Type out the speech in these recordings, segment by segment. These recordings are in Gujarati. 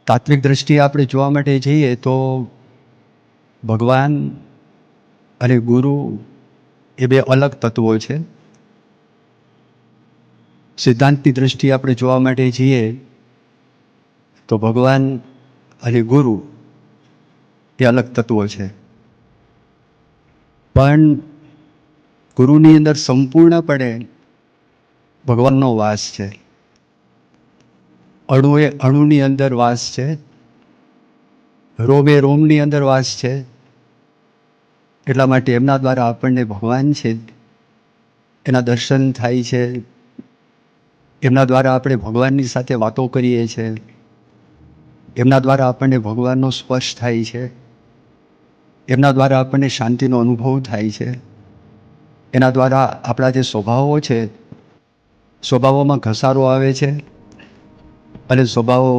તાત્વિક દ્રષ્ટિએ આપણે જોવા માટે જઈએ તો ભગવાન અને ગુરુ એ બે અલગ તત્વો છે. સિદ્ધાંતની દ્રષ્ટિએ આપણે જોવા માટે જઈએ તો ભગવાન અને ગુરુ એ અલગ તત્વો છે. પણ ગુરુની અંદર સંપૂર્ણપણે ભગવાનનો વાસ છે. અણુએ અણુની અંદર વાસ છે, રોમે રોમની અંદર વાસ છે. એટલા માટે એમના દ્વારા આપણને ભગવાન છે એના દર્શન થાય છે. એમના દ્વારા આપણે ભગવાનની સાથે વાતો કરીએ છીએ. એમના દ્વારા આપણને ભગવાનનો સ્પર્શ થાય છે. એમના દ્વારા આપણને શાંતિનો અનુભવ થાય છે. એના દ્વારા આપણા જે સ્વભાવો છે, સ્વભાવોમાં ઘસારો આવે છે અને સ્વભાવો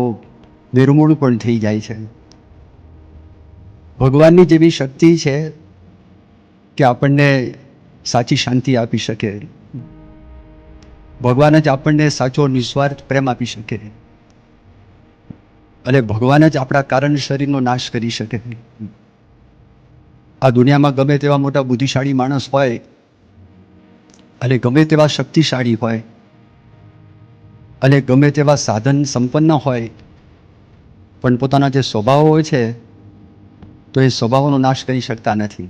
નિર્મૂળ પણ થઈ જાય છે. ભગવાનની જેવી શક્તિ છે કે આપણને સાચી શાંતિ આપી શકે. ભગવાન જ આપણને સાચો નિસ્વાર્થ પ્રેમ આપી શકે અને ભગવાન જ આપણા કારણ શરીરનો નાશ કરી શકે. આ દુનિયામાં ગમે તેવા મોટા બુદ્ધિશાળી માણસ હોય અને ગમે તેવા શક્તિશાળી હોય અને ગમે તેવા સાધન સંપન્ન હોય, પણ પોતાના જે સ્વભાવો હોય છે તો એ સ્વભાવોનો નાશ કરી શકતા નથી.